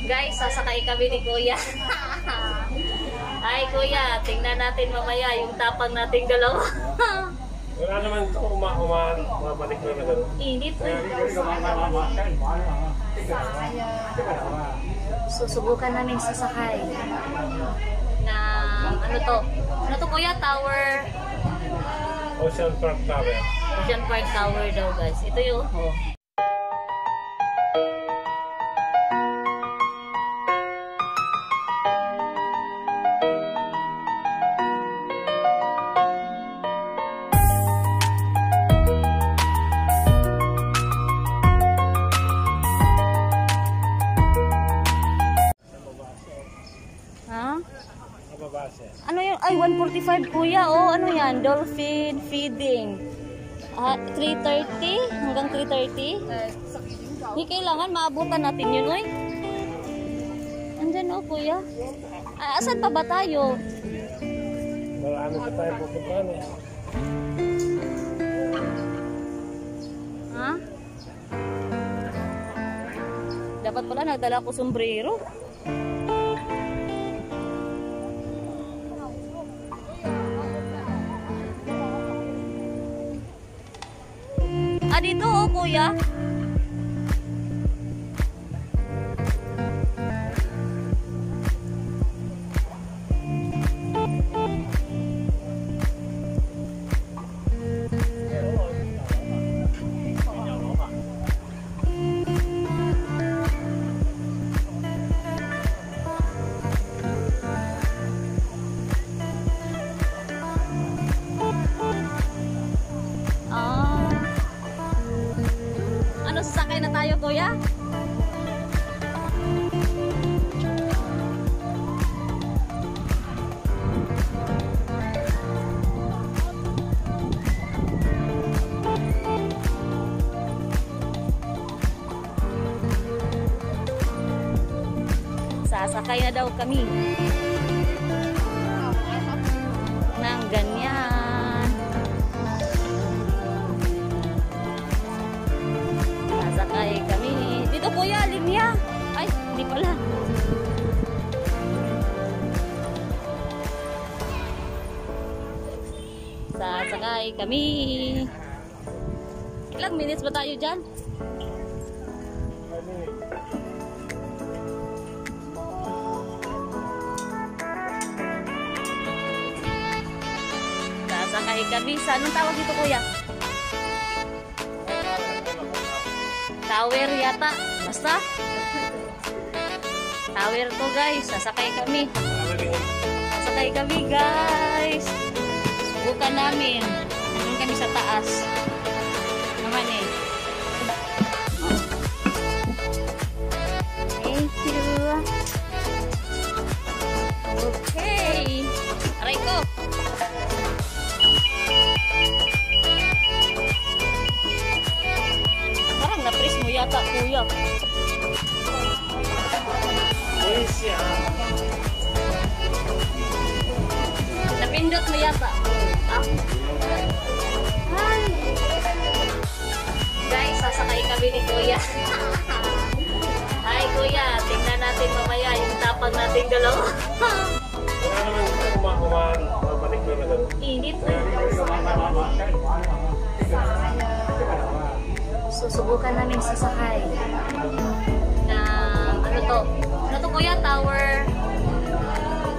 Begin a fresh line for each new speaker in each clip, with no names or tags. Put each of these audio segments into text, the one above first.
Guys, sasakay kami ni Kuya. Ay, Kuya, tingnan natin mamaya yung tapang nating dalawa.
Wala naman ito, umabalik na naman.
Init eh. Susubukan namin sasakay na ano to? Ano to, Kuya? Tower?
Ocean Park Tower.
Ocean Park Tower daw, guys. Ito yung ano yun? Ay, 145 Kuya. Oh, ano yan? Dolphin feeding. 3:30 hanggang 3:30. Hindi kailangan maabutan natin yun, oy. Andyan oh, Kuya. Asan pa ba tayo?
Marami pa tayo pupuntahan eh.
Ha? Dapat pala nagdala ko sombrero. Dito oh, Kuya. Sasakay na tayo, Kuya. Sasakay na daw kami ng ganyan. Sasakay kami. Dito, Kuya, linya. Ay, hindi pala. Sasakay kami. Ilang minutes ba tayo dyan? Sasakay kami. Sa anong tawag dito, Kuya? Tower yata. Basta. Tower to, guys. Sasakay kami. Sasakay kami, guys. Subukan namin. Nandun kami sa taas. Naman eh. Thank you. Okay. Aray ko. Parang na-press mo yata, Kuya. Napindot mo yata. Hi. Guys, sasakay kami ni Kuya. Hi, Kuya. Tingnan natin mamaya yung tapang nating dalawa.
Wala naman ito, umabalik na naman.
Init eh. Susubukan namin sasakay na ano to? Ano to, Kuya? Tower?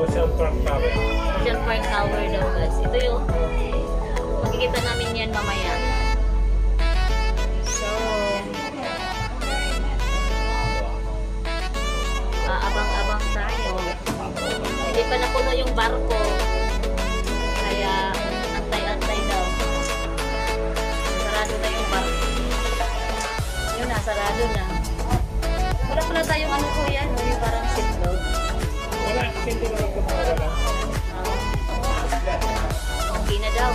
Ocean Park Tower.
Ocean Park Tower daw, guys. Ito yung makikita namin yan mamaya. So, abang-abang tayo. Hindi pa napuno yung barko. Kaya, antay-antay daw. Sarado na yung barko. Yun na, sarado na. Wala pala tayong ano, Kuya, no? Yung parang seatbelt.
Wala, hindi na lang ito wala.
Okay na daw.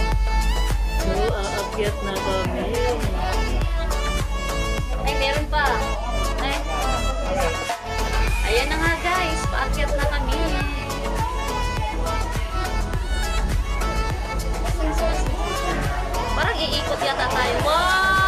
So, aakyat na kami. Ay, meron pa. Ay. Ayan na nga, guys. Paakyat na kami. Parang iikot yata tayo. Wow!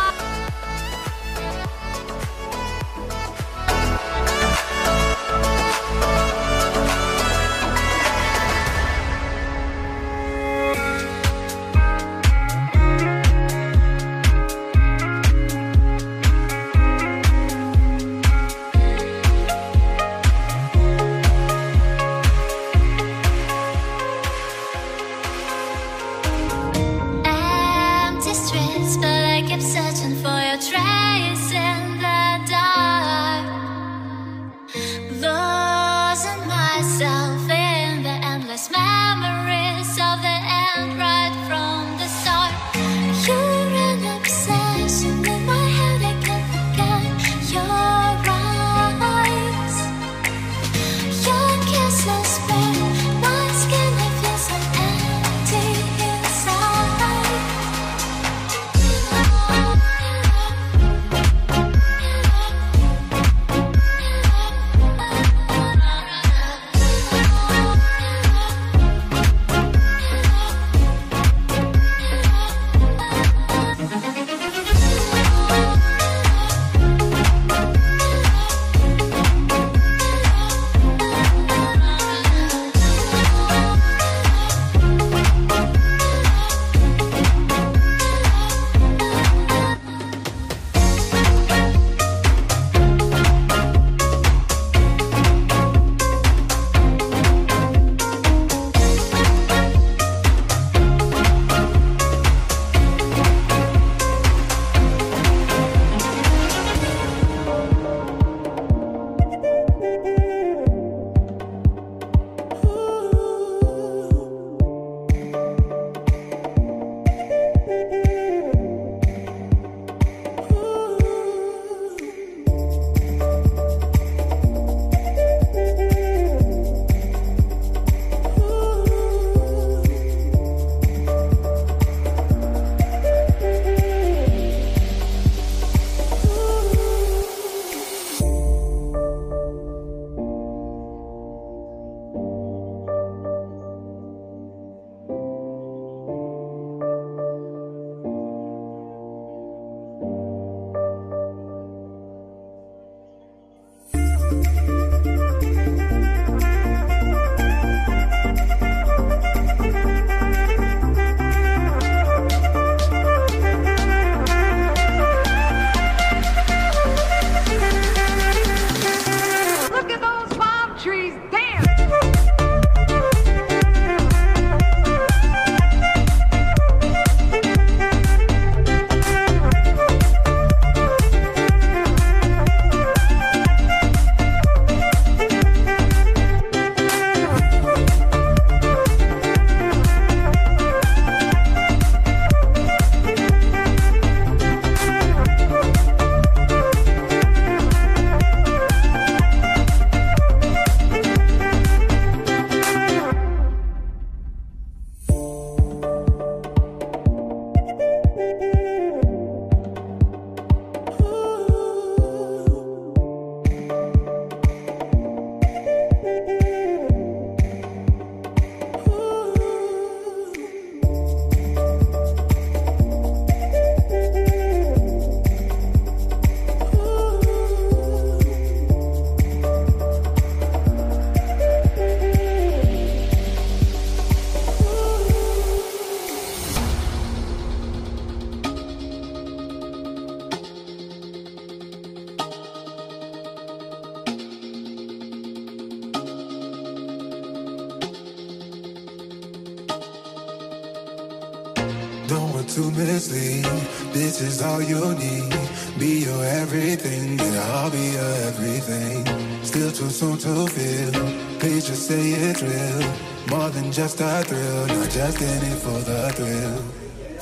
Don't want to mislead. This is all you need. Be your everything, yeah, I'll be your everything. Still too soon to feel. Please just say it's real. More than just a thrill, not just in it for the thrill.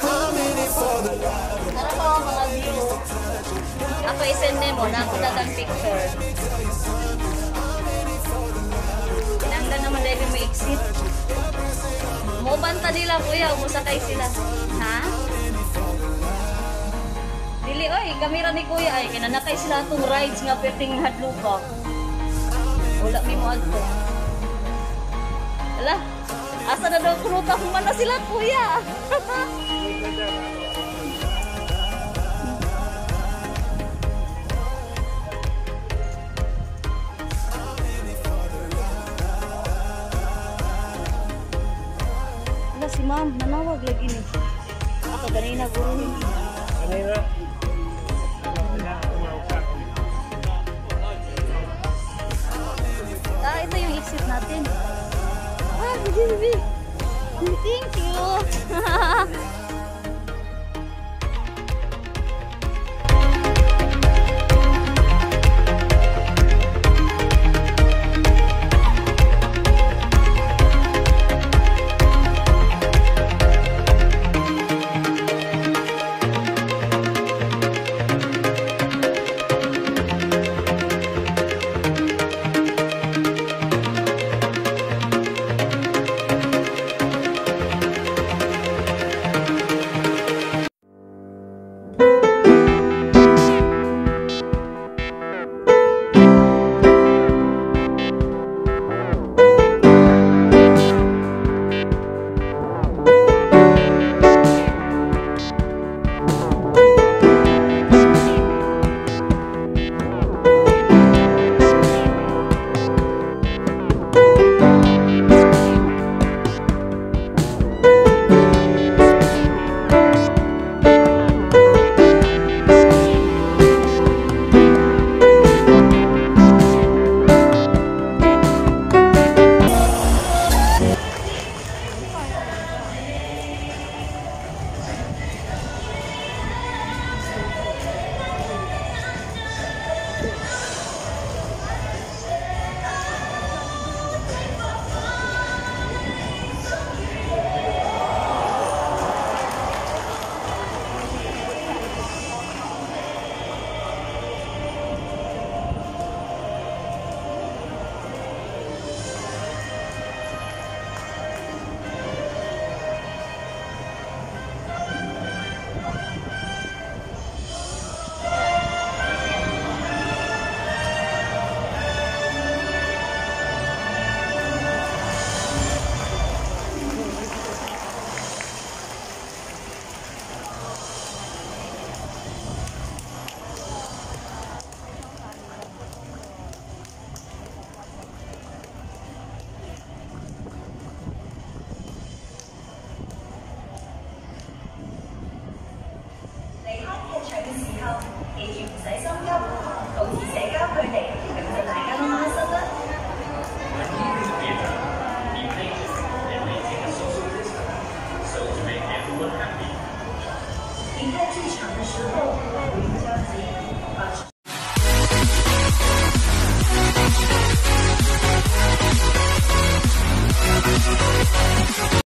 I'm in it for the love.
Ano po ang mga view? Ako isend mo na ako dagang picture. Tinanggal naman dahil may exit. Mubanta nila kuya, umusakay sila. Ha? Dili, oy, kamera ni kuya ay kinanakay sila itong rides nga perting hadlubak. Wala mi mo adto. Ala, asa na daw kruta kung na sila kuya. Ala, si ma'am, nanawag lagi ni. Ako ganina guro.
Kanina.
Ito yung exit natin. Ah, bibi. Thank you.